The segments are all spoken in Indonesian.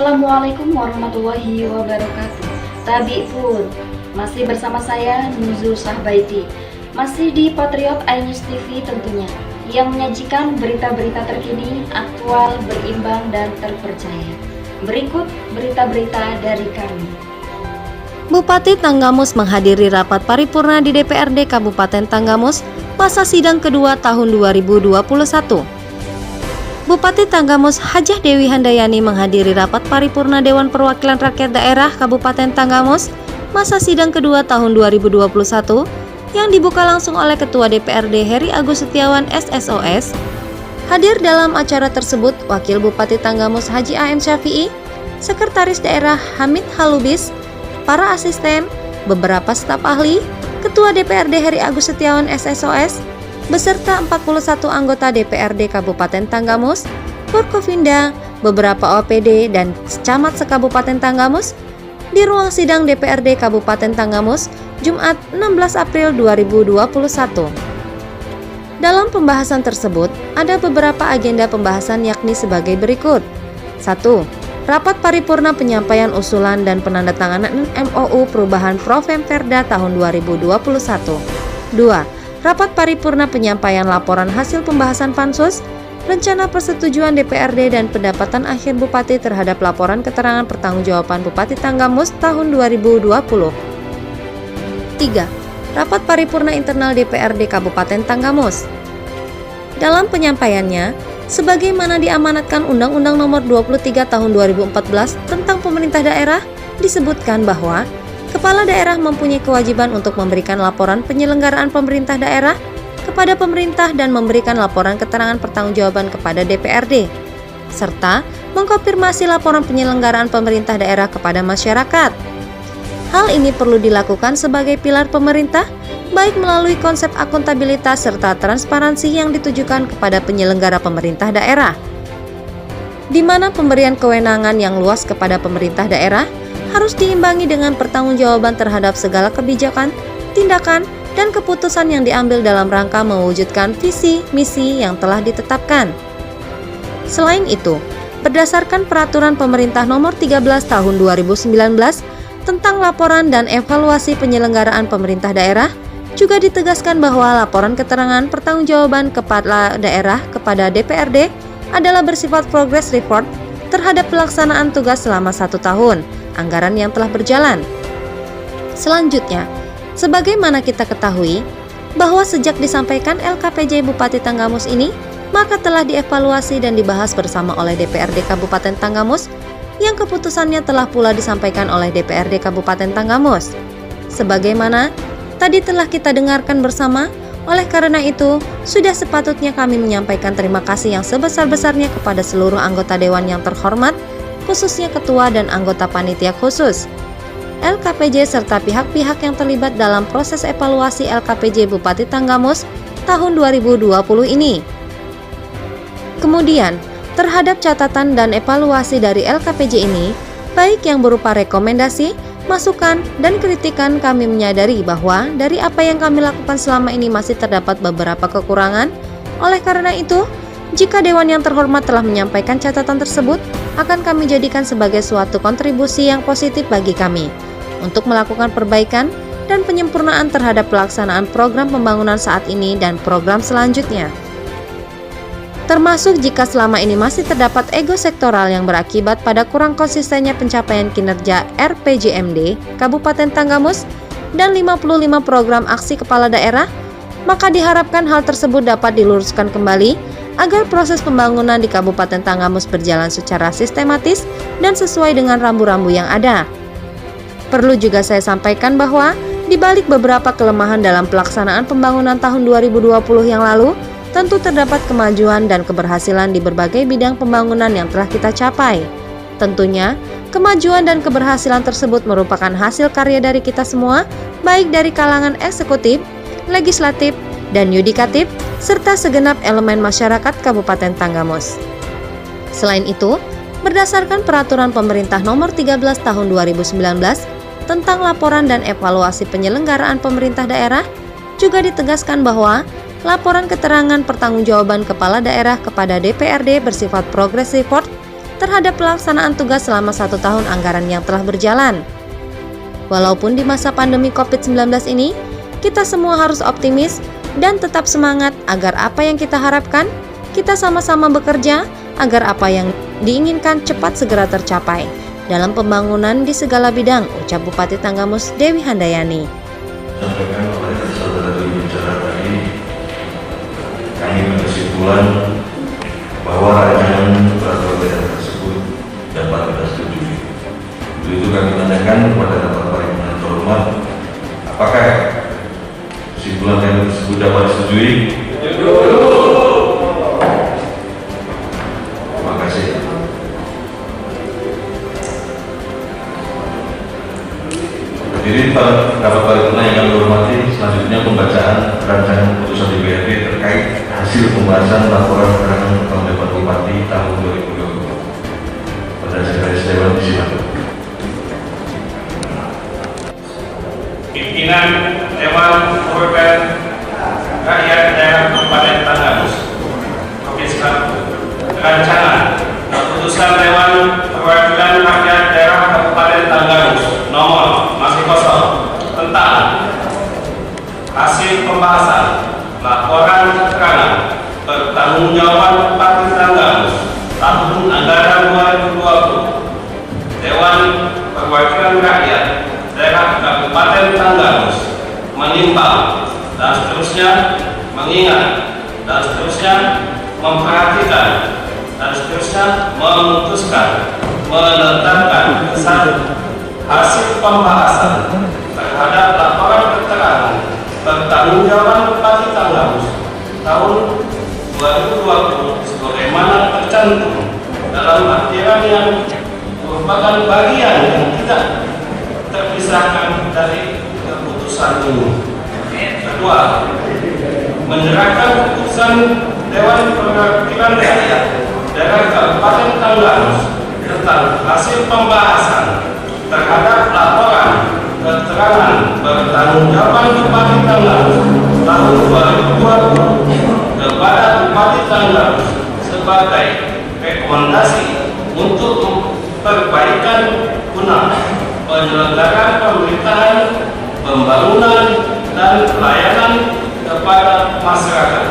Assalamualaikum warahmatullahi wabarakatuh. Tabi pun masih bersama saya Nuzul Sahbaiti, masih di Patriot iNews TV tentunya, yang menyajikan berita-berita terkini, aktual, berimbang, dan terpercaya. Berikut berita-berita dari kami. Bupati Tanggamus menghadiri rapat paripurna di DPRD Kabupaten Tanggamus masa sidang kedua tahun 2021. Bupati Tanggamus Hajah Dewi Handayani menghadiri rapat paripurna Dewan Perwakilan Rakyat Daerah Kabupaten Tanggamus masa sidang kedua tahun 2021 yang dibuka langsung oleh Ketua DPRD Heri Agus Setiawan SSOS. Hadir dalam acara tersebut Wakil Bupati Tanggamus Haji A.M. Syafi'i, Sekretaris Daerah Hamid Halubis, para asisten, beberapa staf ahli, Ketua DPRD Heri Agus Setiawan SSOS, beserta 41 anggota DPRD Kabupaten Tanggamus, Forkopimda, beberapa OPD, dan camat se-Kabupaten Tanggamus di ruang sidang DPRD Kabupaten Tanggamus, Jumat 16 April 2021. Dalam pembahasan tersebut, ada beberapa agenda pembahasan yakni sebagai berikut. 1. Rapat paripurna penyampaian usulan dan penandatanganan MOU perubahan Provemperda tahun 2021. 2. Rapat paripurna penyampaian laporan hasil pembahasan Pansus, rencana persetujuan DPRD dan pendapatan akhir Bupati terhadap laporan keterangan pertanggungjawaban Bupati Tanggamus tahun 2020. 3. Rapat paripurna internal DPRD Kabupaten Tanggamus. Dalam penyampaiannya, sebagaimana diamanatkan Undang-Undang Nomor 23 Tahun 2014 tentang Pemerintah Daerah, disebutkan bahwa Kepala Daerah mempunyai kewajiban untuk memberikan laporan penyelenggaraan pemerintah daerah kepada pemerintah dan memberikan laporan keterangan pertanggungjawaban kepada DPRD, serta mengkonfirmasi laporan penyelenggaraan pemerintah daerah kepada masyarakat. Hal ini perlu dilakukan sebagai pilar pemerintah, baik melalui konsep akuntabilitas serta transparansi yang ditujukan kepada penyelenggara pemerintah daerah, di mana pemberian kewenangan yang luas kepada pemerintah daerah harus diimbangi dengan pertanggungjawaban terhadap segala kebijakan, tindakan, dan keputusan yang diambil dalam rangka mewujudkan visi misi yang telah ditetapkan. Selain itu, berdasarkan Peraturan Pemerintah Nomor 13 Tahun 2019 tentang laporan dan evaluasi penyelenggaraan pemerintah daerah, juga ditegaskan bahwa laporan keterangan pertanggungjawaban kepala daerah kepada DPRD adalah bersifat progress report terhadap pelaksanaan tugas selama 1 tahun anggaran yang telah berjalan. Selanjutnya, sebagaimana kita ketahui bahwa sejak disampaikan LKPJ Bupati Tanggamus ini, maka telah dievaluasi dan dibahas bersama oleh DPRD Kabupaten Tanggamus, yang keputusannya telah pula disampaikan oleh DPRD Kabupaten Tanggamus. Sebagaimana tadi telah kita dengarkan bersama, oleh karena itu, sudah sepatutnya kami menyampaikan terima kasih yang sebesar-besarnya kepada seluruh anggota Dewan yang terhormat, khususnya Ketua dan anggota Panitia Khusus, LKPJ serta pihak-pihak yang terlibat dalam proses evaluasi LKPJ Bupati Tanggamus tahun 2020 ini. Kemudian, terhadap catatan dan evaluasi dari LKPJ ini, baik yang berupa rekomendasi, masukan, dan kritikan, kami menyadari bahwa dari apa yang kami lakukan selama ini masih terdapat beberapa kekurangan. Oleh karena itu, jika Dewan yang terhormat telah menyampaikan catatan tersebut, akan kami jadikan sebagai suatu kontribusi yang positif bagi kami untuk melakukan perbaikan dan penyempurnaan terhadap pelaksanaan program pembangunan saat ini dan program selanjutnya. Termasuk jika selama ini masih terdapat ego sektoral yang berakibat pada kurang konsistennya pencapaian kinerja RPJMD Kabupaten Tanggamus dan 55 program aksi kepala daerah, maka diharapkan hal tersebut dapat diluruskan kembali agar proses pembangunan di Kabupaten Tanggamus berjalan secara sistematis dan sesuai dengan rambu-rambu yang ada. Perlu juga saya sampaikan bahwa di balik beberapa kelemahan dalam pelaksanaan pembangunan tahun 2020 yang lalu, tentu terdapat kemajuan dan keberhasilan di berbagai bidang pembangunan yang telah kita capai. Tentunya, kemajuan dan keberhasilan tersebut merupakan hasil karya dari kita semua, baik dari kalangan eksekutif, legislatif, dan yudikatif, serta segenap elemen masyarakat Kabupaten Tanggamus. Selain itu, berdasarkan Peraturan Pemerintah Nomor 13 Tahun 2019 tentang laporan dan evaluasi penyelenggaraan pemerintah daerah, juga ditegaskan bahwa laporan keterangan pertanggungjawaban kepala daerah kepada DPRD bersifat progress report terhadap pelaksanaan tugas selama 1 tahun anggaran yang telah berjalan. Walaupun di masa pandemi COVID-19 ini, kita semua harus optimis dan tetap semangat agar apa yang kita harapkan, kita sama-sama bekerja agar apa yang diinginkan cepat segera tercapai dalam pembangunan di segala bidang, ucap Bupati Tanggamus Dewi Handayani. Sampaikan oleh saudara bicara tadi, kami berkesimpulan bahwa rancangan peraturan daerah tersebut dapat kita setujui. Untuk itu kami tanyakan kepada rapat paripurna terhormat, apakah kesimpulan yang tersebut dapat disetujui? Terima kasih. Hadirin rapat paripurna yang kami hormati, selanjutnya pembacaan rancangan keputusan DPRD terkait hasil pembahasan laporan keterangan Kepala Dewan Bupati tahun 2020. Pada Sekretaris Dewan disilakan. Pimpinan Dewan Perwakilan Rakyat Daerah Kabupaten Tanggamus Provinsi Lampung, rancangan keputusan Dewan Perwakilan Rakyat Daerah Kabupaten Tanggamus nomor masih kosong tentang hasil pembahasan laporan keterangan pertanggungjawaban Bupati Tanggamus tahun anggaran 2020. Dewan Perwakilan Rakyat Daerah Kabupaten Tanggamus menimbang dan seterusnya mengingat dan seterusnya memperhatikan dan seterusnya memutuskan menetapkan kesan hasil pembahasan terhadap laporan keterangan pertanggungjawaban Bupati Tanggamus tahun 2020 sebagaimana tercantum dalam artiran yang merupakan bagian yang tidak terpisahkan dari keputusan ini. Kedua, menyerahkan keputusan Dewan Perwakilan Rakyat Daerah Kabupaten Tanggamus tentang hasil pembahasan terhadap laporan keterangan pertanggungjawaban Bupati Tanggamus tahun 2020 kepada Bupati Tanggamus sebagai rekomendasi untuk perbaikan guna penyelenggaraan pemerintahan, pembangunan, dan pelayanan kepada masyarakat.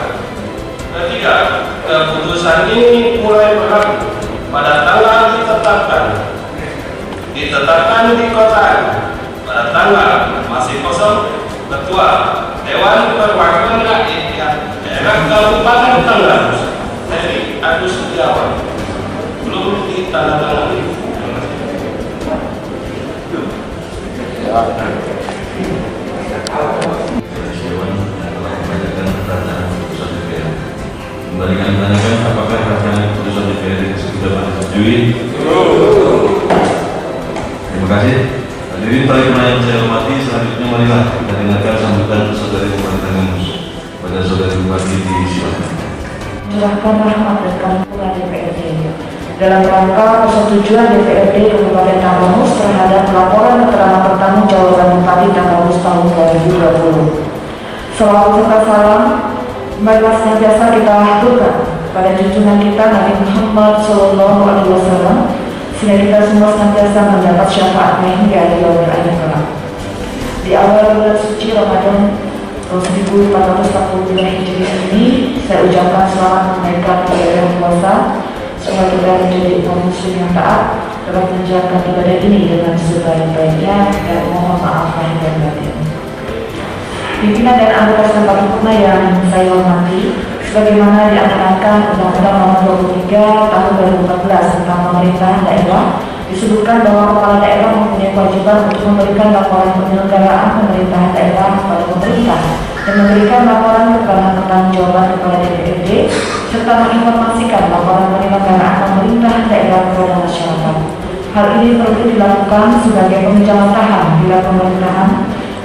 Ketiga, keputusan ini mulai berlaku pada tanggal ditetapkan di kota pada tanggal masih kosong Ketua Dewan Perwakilan Rakyat Daerah Kabupaten Tanggamus Heri Agus Setiawan belum ditandatangani. Kembali kami tanyakan apakah rancangan keputusan DPRD tersebut dapat disetujui? Terima kasih. Hadirin paripurna yang saya hormati, selanjutnya marilah kita dengarkan sambutan saudari Bupati Tanggamus pada saudari Bupati disilakan. Menyerahkan rahmat dan kampung DPRD dalam rangka persetujuan DPRD Kabupaten Tanggamus terhadap laporan keterangan pertanggungjawaban Bupati Tanggamus tahun 2020. Salawat serta salam marilah senantiasa kita haturkan pada junjungan kita Nabi Muhammad SAW, sehingga kita semua senantiasa mendapat syafaatnya hingga di yaumil akhir kelak. Di awal bulan suci Ramadan tahun 1442 Hijriah ini, saya ucapkan selamat menaikkan ibadah puasa. Semoga kita menjadi umat muslim yang taat dapat menjalankan ibadah ini dengan sebaik-baiknya dan mohon maaf lahir dan batin. Pimpinan dan anggota sidang paripurna yang saya hormati, sebagaimana diamanatkan Undang-Undang Nomor 23 Tahun 2014 tentang pemerintahan daerah, disebutkan bahwa kepala daerah mempunyai kewajiban untuk memberikan laporan penyelenggaraan pemerintahan daerah kepada pemerintah dan memberikan laporan keterangan pertanggungjawaban kepada DPRD serta menginformasikan laporan penyelenggaraan pemerintahan daerah kepada masyarakat. Hal ini perlu dilakukan sebagai penunjang tahap bila pemerintahan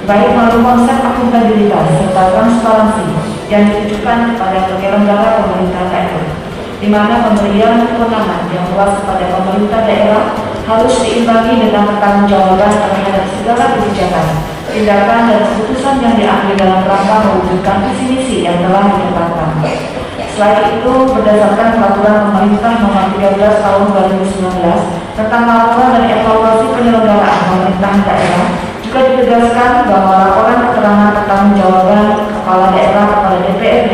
baik melalui konsep akuntabilitas serta transparansi yang ditujukan kepada penyelenggara pemerintahan daerah, di mana pemberian kewenangan yang luas kepada pemerintah daerah harus diimbangi dengan pertanggungjawaban terhadap segala kebijakan, tindakan dan keputusan yang diambil dalam rangka mewujudkan visi misi yang telah ditetapkan. Selain itu, berdasarkan peraturan pemerintah nomor 13 tahun 2019 tentang laporan dan evaluasi penyelenggaraan pemerintahan daerah, juga ditegaskan bahwa laporan keterangan pertanggungjawaban kepala daerah kepada DPRD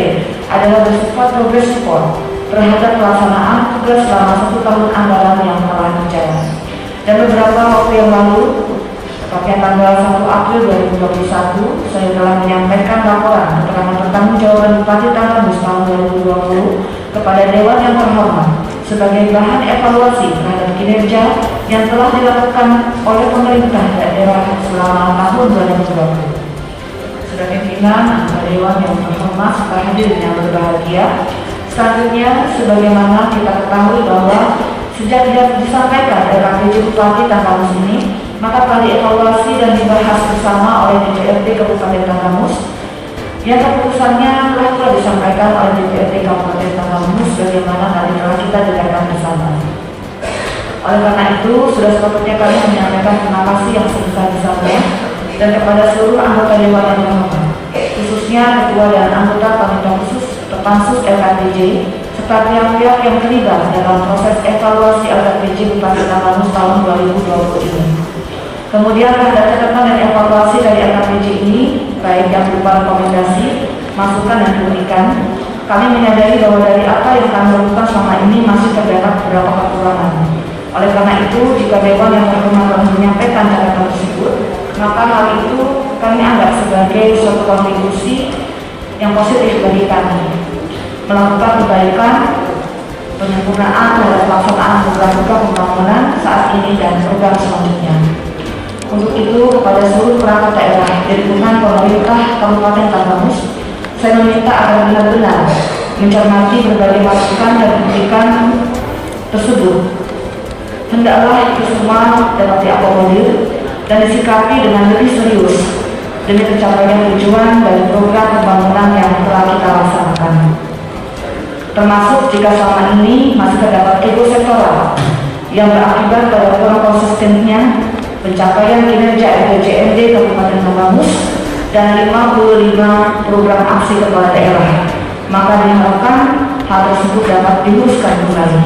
adalah bersifat progress report terhadap pelaksanaan tugas selama 1 tahun anggaran yang telah berjalan. Dan beberapa waktu yang lalu, tepatnya tanggal 1 April 2021, saya telah menyampaikan laporan keterangan pertanggungjawaban Bupati Tanggamus tahun 2020 kepada Dewan yang terhormat sebagai bahan evaluasi terhadap kinerja yang telah dilakukan oleh pemerintah daerah selama tahun 2020. Sebagai pimpinan anggota Dewan yang terhormat serta hadirin yang berbahagia, selanjutnya sebagaimana kita ketahui bahwa sejak disampaikan RKPJ Bupati Tanggamus ini, maka telah dievaluasi dan dibahas bersama oleh DPRD Kabupaten Tanggamus, yang keputusannya telah disampaikan oleh DPRD Kabupaten Tanggamus bagaimana tadi telah kita dengarkan bersama. Oleh karena itu, sudah sepatutnya kami menyampaikan terima kasih yang sebesar-besarnya dan kepada seluruh anggota Dewan yang terhormat, khususnya Ketua dan anggota Panitia Khusus Pansus RKPJ, serta pihak-pihak yang terlibat dalam proses evaluasi RKPJ Bupati Tanggamus tahun 2020 ini. Kemudian ada catatan dan evaluasi dari RKPJ ini, baik yang berupa rekomendasi, masukan dan kritikan. Kami menyadari bahwa dari apa yang kami lakukan selama ini masih terdapat beberapa kekurangan. Oleh karena itu, jika Dewan yang terhormat telah menyampaikan catatan tersebut, maka hal itu kami anggap sebagai suatu kontribusi yang positif bagi kami, melakukan perbaikan, penyempurnaan terhadap pelaksanaan program-program pembangunan saat ini dan program selanjutnya. Untuk itu, kepada seluruh perangkat daerah di lingkungan pemerintah Kabupaten Tanggamus, saya meminta agar benar-benar mencermati berbagai masukan dan kritikan tersebut. Hendaklah itu semua dapat diakomodir dan disikapi dengan lebih serius demi tercapainya tujuan dari program pembangunan yang telah kita laksanakan. Termasuk jika selama ini masih terdapat ego sektoral yang berakibat pada kurang konsistennya pencapaian kinerja RPJMD Kabupaten Tanggamus dan 55 program aksi kepala daerah, maka diharapkan hal tersebut dapat diluruskan kembali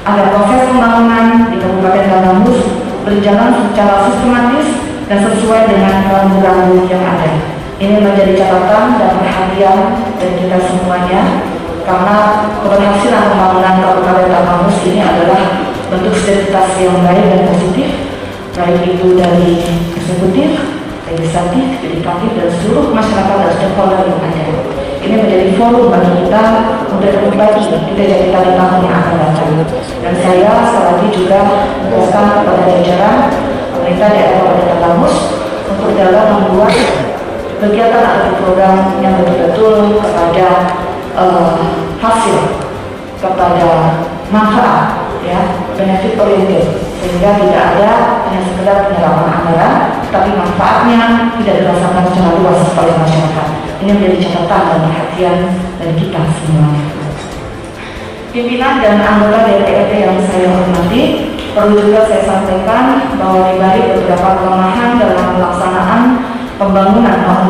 agar proses pembangunan di Kabupaten Tanggamus berjalan secara sistematis dan sesuai dengan rambu-rambu yang ada. Ini menjadi catatan dan perhatian dari kita semuanya, karena keberhasilan pembangunan Kabupaten Tanggamus ini adalah bentuk stabilitas yang baik dan positif, baik itu dari eksekutif, legislatif, yudikatif, dan seluruh masyarakat dan stakeholder yang ada. Ini menjadi forum bagi kita untuk berbagi kita di tahun yang akan datang. Dan saya sekali lagi juga menegaskan kepada jajaran pemerintah daerah Kabupaten Tanggamus untuk dalam membuat kegiatan atau program yang betul-betul kepada hasil, kepada manfaat, ya, benefit oriented, sehingga tidak ada hanya sekedar penyerapan anggaran, tapi manfaatnya tidak dirasakan secara luas oleh masyarakat. Ini menjadi catatan dan perhatian dari kita semua. Pimpinan dan anggota DPRD yang saya hormati, perlu juga saya sampaikan bahwa di balik beberapa kelemahan dalam pelaksanaan pembangunan tahun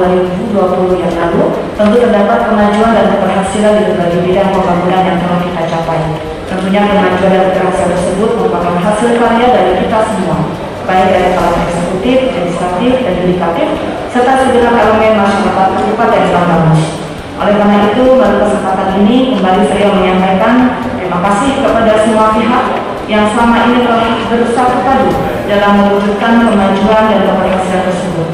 2020 yang lalu, tentu terdapat kemajuan dan keberhasilan di berbagai bidang pembangunan yang telah kita capai. Tentunya kemajuan dan keberhasilan tersebut merupakan hasil karya dari kita semua, baik dari kalangan eksekutif, legislatif, dan yudikatif, serta segenap elemen masyarakat Kabupaten Tanggamus. Oleh karena itu, melalui kesempatan ini kembali saya menyampaikan terima kasih kepada semua pihak yang selama ini telah bersatu padu dalam mewujudkan kemajuan dan keberhasilan tersebut.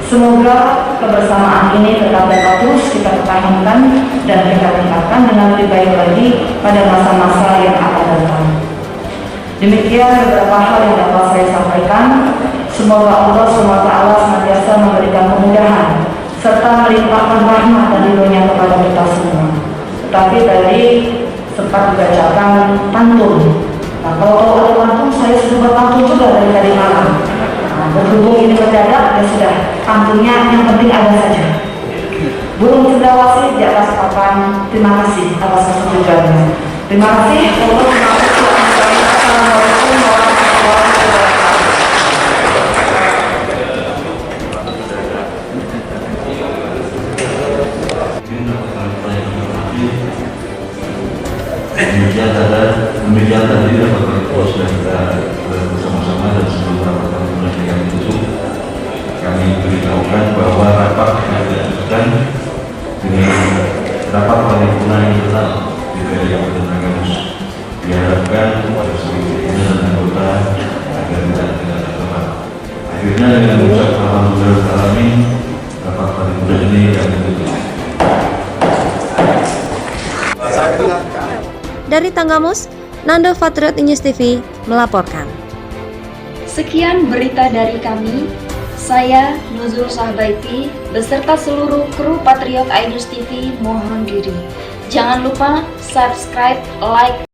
Semoga kebersamaan ini tetap dapat terus kita pertahankan dan kita tingkatkan dengan lebih baik lagi pada masa-masa yang akan datang. Demikian beberapa hal yang dapat saya sampaikan. Semoga Allah SWT senantiasa memberikan kemudahan serta melimpahkan rahmat dan ridho-Nya kepada kita semua. Tetapi tadi sempat dibacakan pantun. Nah, kalau ada pantun, saya sudah berpantun juga dari tadi malam. Nah, berhubung ini mendadak, ya sudah, pantunnya yang penting ada saja. Burung cendrawasih di atas papan, terima kasih atas kesetujuannya. Terima kasih. Assalamualaikum warahmatullahi wabarakatuh. dengan mengucap alhamdulillahirrahmanirrahim, rapat paripurna ini yang ditutup. Dari Tanggamus, Nando Patriot News TV melaporkan. Sekian berita dari kami. Saya Nuzul Sahbaiti beserta seluruh kru Patriot iNews TV mohon diri. Jangan lupa subscribe, like,